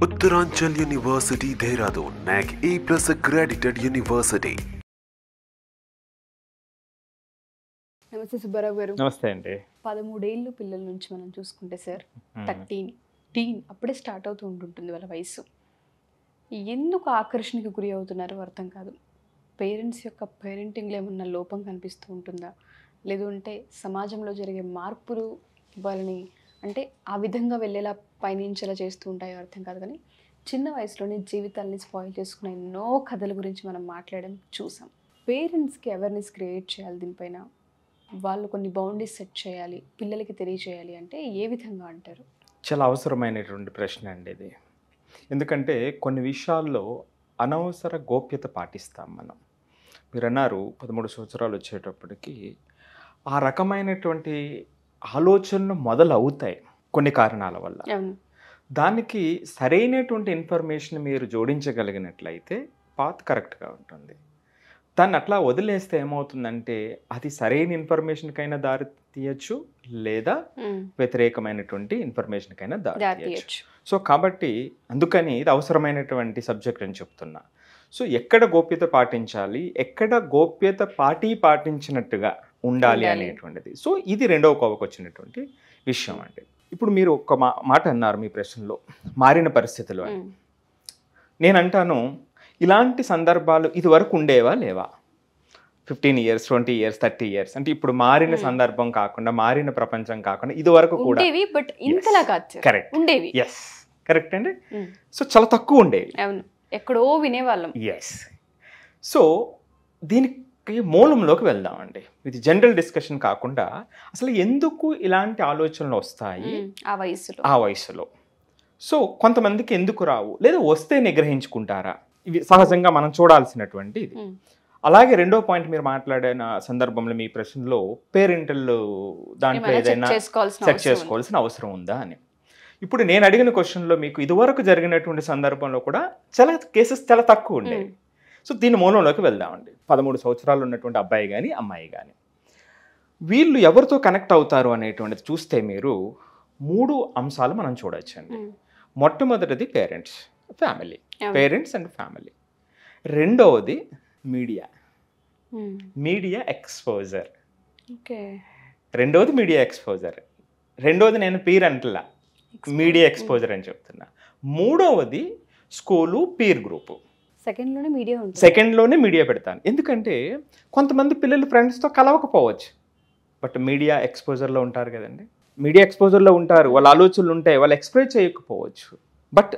Uttaranchal University, Dehradun, NAC A+ accredited university. నమస్తే సుబ్బారావు గారు. నమస్తే అండి. 13 ఏళ్ళు పిల్లల నుంచి మనం చూసుకుంటే సార్ 13 టీన్ అప్పుడే స్టార్ట్ అవుతూ ఉంటుంటుంది వాళ్ళ వయసు. ఎందుకు ఆకర్షణకి గురి అవుతున్నారో అర్థం కాదు. పేరెంట్స్ యొక్క పేరెంటింగ్లో ఏమన్నా లోపం కనిపిస్తూ ఉంటుందా, లేదు అంటే సమాజంలో జరిగే మార్పులు వాళ్ళని అంటే ఆ విధంగా వెళ్ళేలా పయనించేలా చేస్తూ ఉంటాయో అర్థం కాదు. కానీ చిన్న వయసులోనే జీవితాలని స్పాయిల్ చేసుకునే ఎన్నో కథల గురించి మనం మాట్లాడడం చూసాం. పేరెంట్స్కి అవేర్నెస్ క్రియేట్ చేయాలి, దీనిపైన వాళ్ళు కొన్ని బౌండరీస్ సెట్ చేయాలి, పిల్లలకి తెలియజేయాలి అంటే ఏ విధంగా అంటారు? చాలా అవసరమైనటువంటి ప్రశ్న అండి ఇది. ఎందుకంటే కొన్ని విషయాల్లో అనవసర గోప్యత పాటిస్తాం మనం. మీరు అన్నారు 13 సంవత్సరాలు వచ్చేటప్పటికి ఆ రకమైనటువంటి ఆలోచనలు మొదలవుతాయి కొన్ని కారణాల వల్ల. దానికి సరైనటువంటి ఇన్ఫర్మేషన్ మీరు జోడించగలిగినట్లయితే పాత్ కరెక్ట్గా ఉంటుంది. దాన్ని అట్లా వదిలేస్తే ఏమవుతుందంటే అది సరైన ఇన్ఫర్మేషన్కైనా దారి తీయచ్చు, లేదా వ్యతిరేకమైనటువంటి ఇన్ఫర్మేషన్కైనా దారి తీయచ్చు. సో కాబట్టి అందుకని ఇది అవసరమైనటువంటి సబ్జెక్ట్ అని చెప్తున్నా. సో ఎక్కడ గోప్యత పాటించాలి, ఎక్కడ గోప్యత పాటించినట్టుగా ఉండాలి అనేటువంటిది. సో ఇది రెండవ కోవకు వచ్చినటువంటి విషయం అండి. ఇప్పుడు మీరు ఒక మాట అన్నారు మీ ప్రశ్నలో, మారిన పరిస్థితులు అని. నేను అంటాను, ఇలాంటి సందర్భాలు ఇది వరకు ఉండేవా లేవా? 15 years, 20 years, 30 years అంటే ఇప్పుడు మారిన సందర్భం కాకుండా, మారిన ప్రపంచం కాకుండా ఇది వరకు కూడా కరెక్ట్ ఉండేవి. ఎస్, కరెక్ట్ అండి. సో చాలా తక్కువ ఉండేవి, ఎక్కడో వినేవాళ్ళం. ఎస్. సో దీనికి మూలంలోకి వెళ్దామండి. ఇది జనరల్ డిస్కషన్ కాకుండా అసలు ఎందుకు ఇలాంటి ఆలోచనలు వస్తాయి ఆ వయసులో. సో కొంతమందికి ఎందుకు రావు, లేదా వస్తే నిగ్రహించుకుంటారా, ఇవి సహజంగా మనం చూడాల్సినటువంటి ఇది. అలాగే రెండో పాయింట్ మీరు మాట్లాడిన సందర్భంలో మీ ప్రశ్నలో పేరెంటల్ దాంట్లో ఏదైనా సెట్ చేసుకోవాల్సిన అవసరం ఉందా అని. ఇప్పుడు నేను అడిగిన క్వశ్చన్లో మీకు ఇదివరకు జరిగినటువంటి సందర్భంలో కూడా చాలా కేసెస్ చాలా తక్కువ ఉండేవి. సో దీని మూలంలోకి వెళ్దామండి. 13 సంవత్సరాలు ఉన్నటువంటి అబ్బాయి కానీ అమ్మాయి కానీ వీళ్ళు ఎవరితో కనెక్ట్ అవుతారు అనేటువంటిది చూస్తే మీరు 3 అంశాలు మనం చూడొచ్చండి. మొట్టమొదటిది ఫ్యామిలీ, పేరెంట్స్ అండ్ ఫ్యామిలీ. రెండవది మీడియా ఎక్స్పోజర్. రెండవది నేను అంటలా, మీడియా ఎక్స్పోజర్ అని చెప్తున్నా. మూడవది స్కూలు, పీర్ గ్రూపు. సెకండ్లోనే మీడియా పెడతాను. ఎందుకంటే కొంతమంది పిల్లలు ఫ్రెండ్స్తో కలవకపోవచ్చు, బట్ మీడియా ఎక్స్పోజర్లో ఉంటారు కదండి. మీడియా ఎక్స్పోజర్లో ఉంటారు, వాళ్ళ ఆలోచనలు ఉంటాయి, వాళ్ళు ఎక్స్ప్రెస్ చేయకపోవచ్చు. But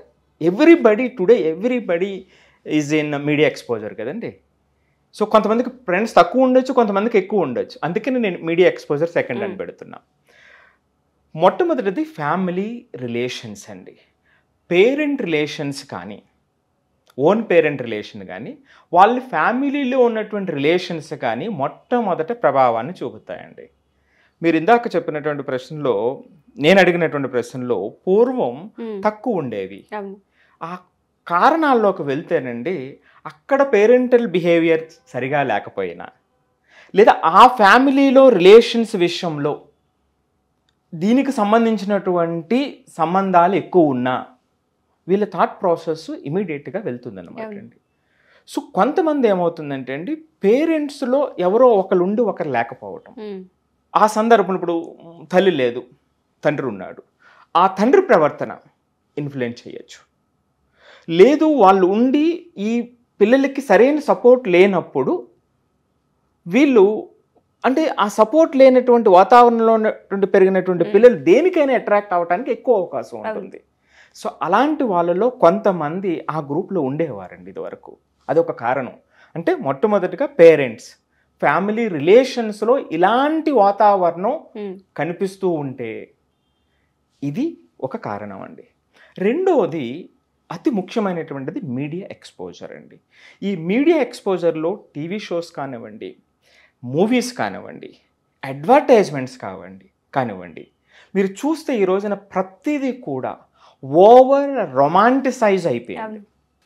everybody is in media exposure కదండి. సో కొంతమందికి ఫ్రెండ్స్ తక్కువ ఉండొచ్చు, కొంతమందికి ఎక్కువ ఉండొచ్చు. అందుకని నేను మీడియా ఎక్స్పోజర్ సెకండ్ అని పెడుతున్నా. మొట్టమొదటిది ఫ్యామిలీ రిలేషన్స్ అండి. పేరెంట్ రిలేషన్స్ కానీ, ఓన్ పేరెంట్ రిలేషన్ కానీ, వాళ్ళ ఫ్యామిలీలో ఉన్నటువంటి రిలేషన్స్ కానీ మొట్టమొదట ప్రభావాన్ని చూపుతాయండి. మీరు ఇందాక చెప్పినటువంటి ప్రశ్నలో, నేను అడిగినటువంటి ప్రశ్నలో పూర్వం తక్కువ ఉండేవి. ఆ కారణాల్లోకి వెళ్తేనండి, అక్కడ పేరెంటల్ బిహేవియర్ సరిగా లేకపోయినా, లేదా ఆ ఫ్యామిలీలో రిలేషన్స్ విషయంలో దీనికి సంబంధించినటువంటి సంబంధాలు ఎక్కువ ఉన్నా వీళ్ళ థాట్ ప్రాసెస్ ఇమీడియట్గా వెళ్తుందన్నమాట అండి. సో కొంతమంది ఏమవుతుందంటే అండి, పేరెంట్స్లో ఎవరో ఒకరు ఒకరు లేకపోవటం. ఆ సందర్భం, ఇప్పుడు తల్లి లేదు, తండ్రి ఉన్నాడు, ఆ తండ్రి ప్రవర్తన ఇన్ఫ్లుయెన్స్ చేయొచ్చు. లేదు, వాళ్ళు ఉండి ఈ పిల్లలకి సరైన సపోర్ట్ లేనప్పుడు వీళ్ళు అంటే ఆ సపోర్ట్ లేనటువంటి వాతావరణంలో ఉన్నటువంటి పెరిగినటువంటి పిల్లలు దేనికైనా అట్రాక్ట్ అవ్వడానికి ఎక్కువ అవకాశం ఉంటుంది. సో అలాంటి వాళ్ళలో కొంతమంది ఆ గ్రూప్లో ఉండేవారండి ఇదివరకు. అదొక కారణం. అంటే మొట్టమొదటిగా పేరెంట్స్, ఫ్యామిలీ రిలేషన్స్లో ఇలాంటి వాతావరణం కనిపిస్తూ ఉంటే ఇది ఒక కారణం అండి. రెండవది అతి ముఖ్యమైనటువంటిది మీడియా ఎక్స్పోజర్ అండి. ఈ మీడియా ఎక్స్పోజర్లో టీవీ షోస్ కానివ్వండి, మూవీస్ కానివ్వండి, అడ్వర్టైజ్మెంట్స్ కానివ్వండి, మీరు చూస్తే ఈ రోజున ప్రతిదీ కూడా ఓవర్ రొమాంటిసైజ్ అయిపోయింది.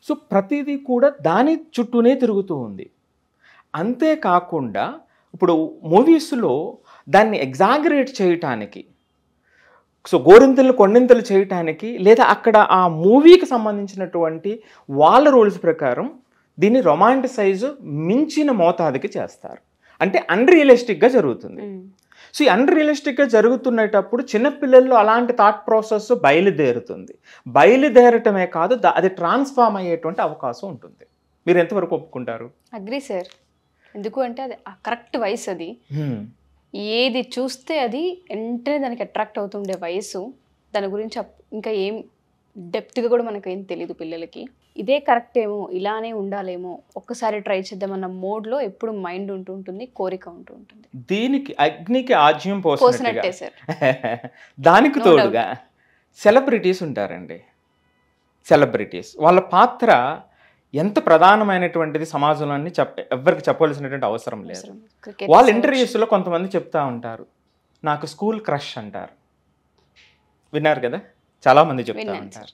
సో ప్రతిదీ కూడా దాని చుట్టూనే తిరుగుతూ ఉంది. అంతేకాకుండా ఇప్పుడు మూవీస్లో దాన్ని ఎగ్జాగరేట్ చేయటానికి సో గోరింతలు కొండింతలు చేయటానికి లేదా అక్కడ ఆ మూవీకి సంబంధించినటువంటి వాళ్ళ రూల్స్ ప్రకారం దీన్ని రొమాంటిసైజ్ మించిన మోతాదుకి చేస్తారు. అంటే అన్రియలిస్టిక్గా జరుగుతుంది. సో ఈ అన్రియలిస్టిక్గా జరుగుతున్నప్పుడు చిన్నపిల్లల్లో అలాంటి థాట్ ప్రాసెస్ బయలుదేరటమే కాదు, అది ట్రాన్స్ఫార్మ్ అయ్యేటువంటి అవకాశం ఉంటుంది. మీరు ఎంతవరకు ఒప్పుకుంటారు? Agree sir. ఎందుకు అంటే అది కరెక్ట్ వయసు, అది ఏది చూస్తే అది వెంటనే దానికి అట్రాక్ట్ అవుతుండే వయసు. దాని గురించి ఇంకా ఏం డెప్త్గా కూడా మనకు ఏం తెలియదు పిల్లలకి. ఇదే కరెక్ట్ ఏమో, ఇలానే ఉండాలేమో, ఒక్కసారి ట్రై చేద్దామన్న మోడ్లో ఎప్పుడు మైండ్ ఉంటుంటుంది, కోరిక ఉంటుంది. దీనికి అగ్నికి ఆజ్యం పోసినట్టే సార్. దానికి తోడుగా సెలబ్రిటీస్ ఉంటారండి. సెలబ్రిటీస్ వాళ్ళ పాత్ర ఎంత ప్రధానమైనటువంటిది సమాజంలో ఎవరికి చెప్పవలసినటువంటి అవసరం లేదు. వాళ్ళ ఇంటర్వ్యూస్లో కొంతమంది చెప్తా ఉంటారు, నాకు స్కూల్ క్రష్ అంటారు. విన్నారు కదా, చాలామంది చెప్తా ఉంటారు.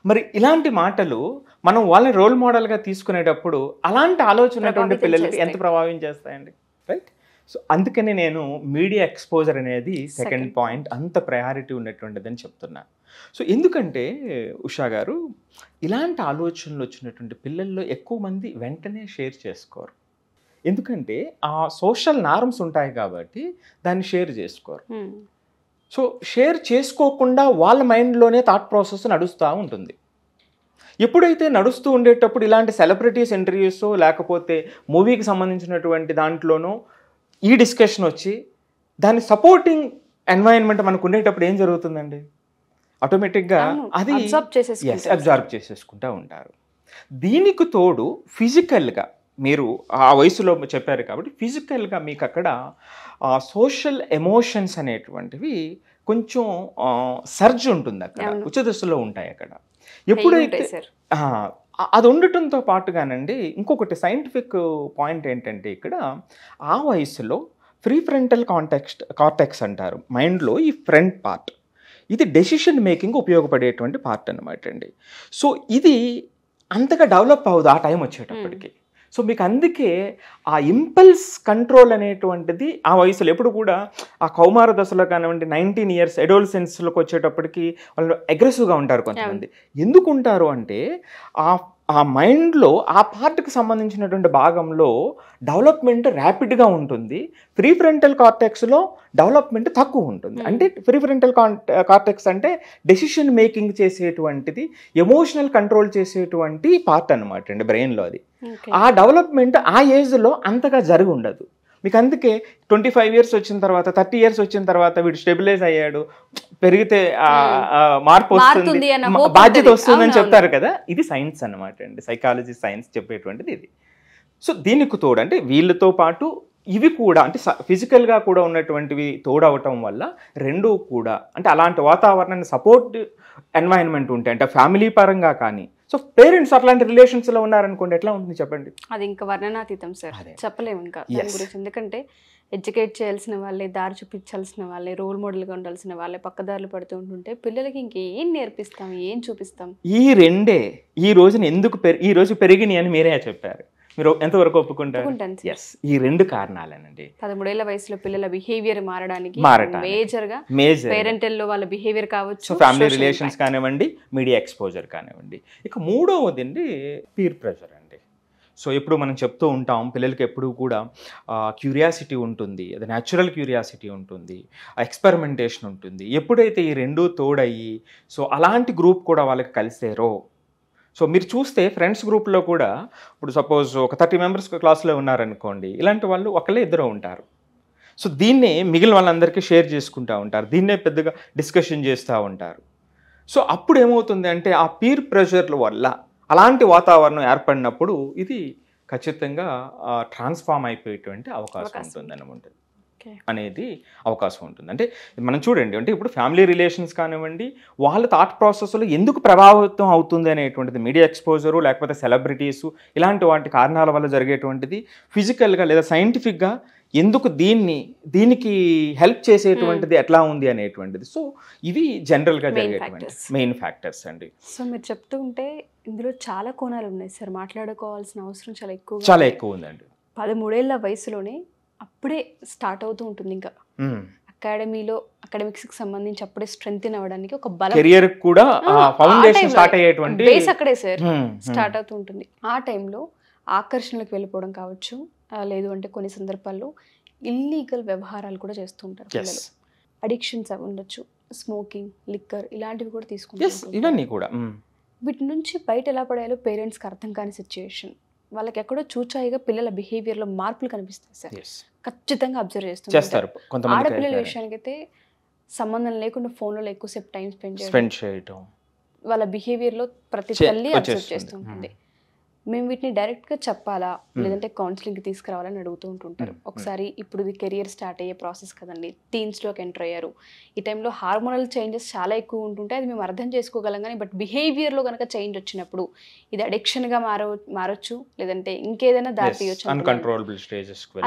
మరి ఇలాంటి మాటలు మనం వాళ్ళని రోల్ మోడల్గా తీసుకునేటప్పుడు అలాంటి ఆలోచన పిల్లలకి ఎంత ప్రభావం చేస్తాయండి, రైట్? సో అందుకని నేను మీడియా ఎక్స్పోజర్ అనేది సెకండ్ పాయింట్ అంత ప్రయారిటీ ఉన్నటువంటిదని చెప్తున్నాను. సో ఎందుకంటే ఉషా గారు, ఇలాంటి ఆలోచనలు వచ్చినటువంటి పిల్లల్లో ఎక్కువ మంది వెంటనే షేర్ చేసుకోరు. ఎందుకంటే ఆ సోషల్ నార్మ్స్ ఉంటాయి కాబట్టి దాన్ని షేర్ చేసుకోరు. సో షేర్ చేసుకోకుండా వాళ్ళ మైండ్లోనే థాట్ ప్రాసెస్ నడుస్తూ ఉంటుంది. ఎప్పుడైతే నడుస్తూ ఉండేటప్పుడు ఇలాంటి సెలబ్రిటీస్ ఇంటర్వ్యూస్ లేకపోతే మూవీకి సంబంధించినటువంటి దాంట్లోనూ ఈ డిస్కషన్ వచ్చి దాని సపోర్టింగ్ ఎన్వైరన్మెంట్ మనకు ఉండేటప్పుడు ఏం జరుగుతుందండి, ఆటోమేటిక్గా అది అబ్జర్వ్ చేసేసుకుంటూ ఉంటారు. దీనికి తోడు ఫిజికల్గా మీరు ఆ వయసులో చెప్పారు కాబట్టి ఫిజికల్గా మీకు అక్కడ సోషల్ ఎమోషన్స్ అనేటువంటివి కొంచెం సర్జ్ ఉంటుంది, అక్కడ ఉచ్చ దశలో ఉంటాయి. అక్కడ ఎప్పుడైతే అది ఉండటంతో పాటుగానండి ఇంకొకటి సైంటిఫిక్ పాయింట్ ఏంటంటే ఇక్కడ ఆ వయసులో ప్రీఫ్రంటల్ కార్టెక్స్ అంటారు మైండ్లో, ఈ ఫ్రంట్ పార్ట్, ఇది డెసిషన్ మేకింగ్ ఉపయోగపడేటువంటి పార్ట్ అనమాట అండి. సో ఇది అంతగా డెవలప్ అవ్వదు ఆ టైం వచ్చేటప్పటికి. సో మీకు అందుకే ఆ ఇంపల్స్ కంట్రోల్ అనేటువంటిది ఆ వయసులో ఎప్పుడు కూడా ఆ కౌమార దశలో కానివ్వండి 19 years అడోలసెన్స్లోకి వచ్చేటప్పటికి వాళ్ళు అగ్రెసివ్గా ఉంటారు కొంతమంది. ఎందుకు ఉంటారు అంటే ఆ మైండ్లో ఆ పార్ట్కి సంబంధించినటువంటి భాగంలో డెవలప్మెంట్ ర్యాపిడ్గా ఉంటుంది. ప్రీఫ్రంటల్ కార్టెక్స్లో డెవలప్మెంట్ తక్కువ ఉంటుంది. అంటే ప్రీఫ్రంటల్ కార్టెక్స్ అంటే డెసిషన్ మేకింగ్ చేసేటువంటిది, ఎమోషనల్ కంట్రోల్ చేసేటువంటి పార్ట్ అనమాట అండి బ్రెయిన్లో. అది ఆ డెవలప్మెంట్ ఆ ఏజ్లో అంతగా జరిగి ఉండదు. మీకు అందుకే 25 years వచ్చిన తర్వాత 30 years వచ్చిన తర్వాత వీడు స్టెబిలైజ్ అయ్యాడు, పెరిగితే మార్పు వస్తుంది, బాధ్యత వస్తుందని చెప్తారు కదా. ఇది సైన్స్ అనమాట అండి, సైకాలజీ సైన్స్ చెప్పేటువంటిది ఇది. సో దీనికి తోడు అంటే వీళ్ళతో పాటు ఇవి కూడా అంటే ఫిజికల్గా కూడా ఉన్నటువంటివి తోడవటం వల్ల రెండూ కూడా అంటే అలాంటి వాతావరణాన్ని సపోర్ట్ ఎన్వైరన్మెంట్ ఉంటే అంటే ఫ్యామిలీ పరంగా కానీ. సో పేరెంట్స్ అట్లాంటి రిలేషన్స్లో ఉన్నారనుకోండి ఎట్లా ఉంటుంది చెప్పండి. అది ఇంకా వర్ణనాతీతం సార్, చెప్పలేము ఇంకా దాని గురించి. ఎందుకంటే ఎడ్యుకేట్ చేయాల్సిన వాళ్ళే, దారి చూపించాల్సిన వాళ్ళే, రోల్ మోడల్గా ఉండాల్సిన వాళ్ళే పక్కదారులు పడుతూ ఉంటుంటే పిల్లలకి ఇంకేం నేర్పిస్తాం, ఏం చూపిస్తాం? ఈ రెండే ఈ రోజు పెరిగినాయి అని మీరే చెప్పారు. మీరు ఎంతవరకు ఒప్పుకుంటారు? ఎస్, ఈ రెండు కారణాలేనండి. 13 ఏళ్ల వయసులో పిల్లల బిహేవియర్ మారడానికి మేజర్గా పేరెంటల్లో వాళ్ళ బిహేవియర్ కావచ్చు, ఫ్యామిలీ రిలేషన్స్ కానివ్వండి, మీడియా ఎక్స్పోజర్ కానివ్వండి. ఇక మూడవది అండి పీర్ ప్రెషర్ అండి. సో ఎప్పుడు మనం చెప్తూ ఉంటాం పిల్లలకి ఎప్పుడు కూడా క్యూరియాసిటీ ఉంటుంది, అది న్యాచురల్ క్యూరియాసిటీ ఉంటుంది, ఎక్స్పెరిమెంటేషన్ ఉంటుంది. ఎప్పుడైతే ఈ రెండూ తోడయ్యి సో అలాంటి గ్రూప్ కూడా వాళ్ళకి కలిసారో, సో మీరు చూస్తే ఫ్రెండ్స్ గ్రూప్లో కూడా ఇప్పుడు సపోజ్ ఒక 30 members క్లాస్లో ఉన్నారనుకోండి, ఇలాంటి వాళ్ళు ఒకళ్ళే ఇద్దరు ఉంటారు. సో దీన్నే మిగిలిన వాళ్ళందరికీ షేర్ చేసుకుంటూ ఉంటారు, దీన్నే పెద్దగా డిస్కషన్ చేస్తూ ఉంటారు. సో అప్పుడు ఏమవుతుంది అంటే ఆ పీర్ ప్రెషర్ల వల్ల అలాంటి వాతావరణం ఏర్పడినప్పుడు ఇది ఖచ్చితంగా ట్రాన్స్ఫార్మ్ అయిపోయేటువంటి అవకాశం ఉంటుంది అనమాట అనేది అవకాశం ఉంటుంది. అంటే మనం చూడండి, అంటే ఇప్పుడు ఫ్యామిలీ రిలేషన్స్ కానివ్వండి, వాళ్ళ థాట్ ప్రాసెస్లో ఎందుకు ప్రభావితం అవుతుంది అనేటువంటిది మీడియా ఎక్స్పోజరు లేకపోతే సెలబ్రిటీసు ఇలాంటి వాటి కారణాల వల్ల జరిగేటువంటిది, ఫిజికల్గా లేదా సైంటిఫిక్గా ఎందుకు దీనికి హెల్ప్ చేసేటువంటిది ఎట్లా ఉంది అనేటువంటిది. సో ఇవి జనరల్గా జరిగేటువంటి మెయిన్ ఫ్యాక్టర్స్ అండి. సో మీరు చెప్తూ ఉంటే ఇందులో చాలా కోణాలు ఉన్నాయి సార్, మాట్లాడుకోవాల్సిన అవసరం చాలా ఎక్కువ ఉందండి. 13 ఏళ్ల వయసులోనే అప్పుడే స్టార్ట్ అవుతూ ఉంటుంది ఇంకా అకాడమీలో అకాడమిక్స్కి సంబంధించి అప్పుడే స్ట్రెంగ్త్ అవ్వడానికి ఒక బలం కెరియర్ కూడా ఫౌండేషన్ స్టార్ట్ అయ్యేటువంటి బేస్ అక్కడే సార్ స్టార్ట్ అవుతూ ఉంటుంది. ఆ టైంలో ఆకర్షణలకు వెళ్ళిపోవడం కావచ్చు, లేదు అంటే కొన్ని సందర్భాల్లో ఇల్లీగల్ వ్యవహారాలు కూడా చేస్తూ ఉంటారు పిల్లలు. అడిక్షన్స్ అవి ఉండొచ్చు, స్మోకింగ్, లిక్కర్ ఇలాంటివి కూడా తీసుకుంటారు. ఇవన్నీ కూడా వీటి నుంచి బయట ఎలా పడాలో పేరెంట్స్కి అర్థం కాని సిచ్యుయేషన్. వాళ్ళకి ఎక్కడో చూచాయిగా పిల్లల బిహేవియర్లో మార్పులు కనిపిస్తాయి సార్, ఖచ్చితంగా అబ్జర్వ్ చేస్తారు. ఆడపిల్లల విషయానికైతే సంబంధం లేకుండా ఫోన్లో ఎక్కువసేపు టైం స్పెండ్ చేయడం, వాళ్ళ బిహేవియర్లో ప్రతి తల్లి అబ్జర్వ్ చేస్తుంటుంది. మేము వీటిని డైరెక్ట్గా చెప్పాలా లేదంటే కౌన్సిలింగ్కి తీసుకురావాలని అడుగుతూ ఉంటుంటారు. ఒకసారి ఇప్పుడు ఇది కెరియర్ స్టార్ట్ అయ్యే ప్రాసెస్ కదండి, టీన్స్లోకి ఎంటర్ అయ్యారు, ఈ టైంలో హార్మోనల్ చేంజెస్ చాలా ఎక్కువ ఉంటుంటాయి, అది మేము అర్థం చేసుకోగలం. కానీ బట్ బిహేవియర్లో కనుక చేంజ్ వచ్చినప్పుడు ఇది అడిక్షన్గా మారొచ్చు, లేదంటే ఇంకేదైనా దారి తీయొచ్చు.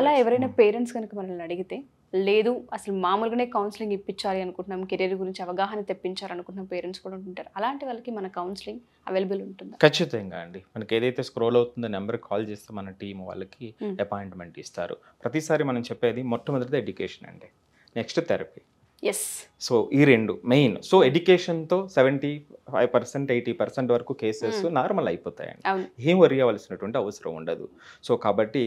అలా ఎవరైనా పేరెంట్స్ కనుక మనల్ని అడిగితే లేదు అసలు మామూలుగానే కౌన్సిలింగ్ ఇప్పించాలి అనుకుంటున్నాం, కెరీర్ గురించి అవగాహన తెప్పించాలనుకుంటున్నాం పేరెంట్స్ కూడా ఉంటుంటారు. అలాంటి వాళ్ళకి మన కౌన్సిలింగ్ అవైలబుల్ ఉంటుంది. ఖచ్చితంగా అండి. మనకి ఏదైతే స్క్రోల్ అవుతుందో నెంబర్కి కాల్ చేస్తే మన టీం వాళ్ళకి అపాయింట్మెంట్ ఇస్తారు. ప్రతిసారి మనం చెప్పేది మొట్టమొదటిది ఎడ్యుకేషన్ అండి, నెక్స్ట్ థెరపీ. సో ఈ రెండు మెయిన్. సో ఎడ్యుకేషన్తో 75%, 80% వరకు కేసెస్ నార్మల్ అయిపోతాయండి, ఏం వరి అవ్వాల్సినటువంటి అవసరం ఉండదు. సో కాబట్టి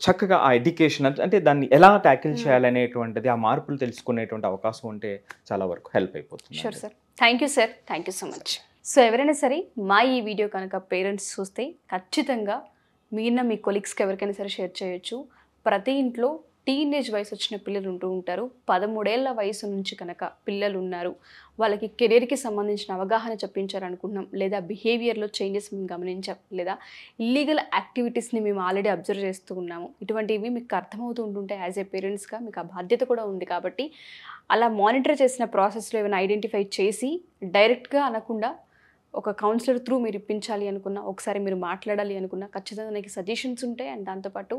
చక్కగా ఆ ఎడ్యుకేషన్ అంటే దాన్ని ఎలా ట్యాకిల్ చేయాలనేటువంటిది, ఆ మార్పులు తెలుసుకునేటువంటి అవకాశం ఉంటే చాలా వరకు హెల్ప్ అయిపోతుంది. Sure sir, thank you sir, thank you so much. So ఎవరైనా సరే మా ఈ వీడియో కనుక పేరెంట్స్ చూస్తే ఖచ్చితంగా మీన్న మీ కొలీగ్స్కి ఎవరికైనా సరే షేర్ చేయొచ్చు. ప్రతి ఇంట్లో టీనేజ్ వయసు వచ్చిన పిల్లలు ఉంటూ ఉంటారు. 13 ఏళ్ల వయసు నుంచి కనుక పిల్లలు ఉన్నారు, వాళ్ళకి కెరీర్కి సంబంధించిన అవగాహన చెప్పించాలనుకుంటున్నాం, లేదా బిహేవియర్లో చేంజెస్ మేము గమనించాం, లేదా ఇల్లీగల్ యాక్టివిటీస్ని మేము ఆల్రెడీ అబ్జర్వ్ చేస్తూ ఉన్నాము. ఇటువంటివి మీకు అర్థమవుతూ ఉంటుంటే యాజ్ ఏ పేరెంట్స్గా మీకు ఆ బాధ్యత కూడా ఉంది. కాబట్టి అలా మానిటర్ చేసిన ప్రాసెస్లో ఏమైనా ఐడెంటిఫై చేసి డైరెక్ట్గా అనకుండా ఒక కౌన్సిలర్ త్రూ మీరు ఇప్పించాలి అనుకున్నా, ఒకసారి మీరు మాట్లాడాలి అనుకున్నా ఖచ్చితంగా నాకు సజెషన్స్ ఉంటాయి. అండ్ దాంతోపాటు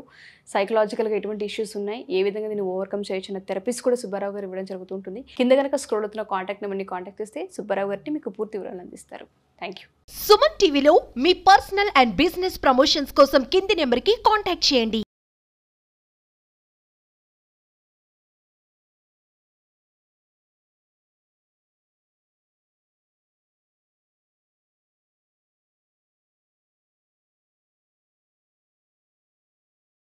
సైకలాజికల్గా ఎటువంటి ఇష్యూస్ ఉన్నాయి, ఏ విధంగా దీన్ని ఓవర్కమ్ చేయొచ్చు అన్న థెరపీస్ కూడా సుబ్బారావు గారు ఇవ్వడం జరుగుతుంటుంది. కింద కనుక స్క్రోల్ అవుతున్న కాంటాక్ట్ నెంబర్ని కాంటాక్ట్ చేస్తే సుబ్బారావు గారిని మీకు పూర్తి వివరాలు అందిస్తారు. Thank you. సుమన్ టీవీలో మీ పర్సనల్ అండ్ బిజినెస్ ప్రమోషన్స్ కోసం కింది నెంబర్కి కాంటాక్ట్ చేయండి.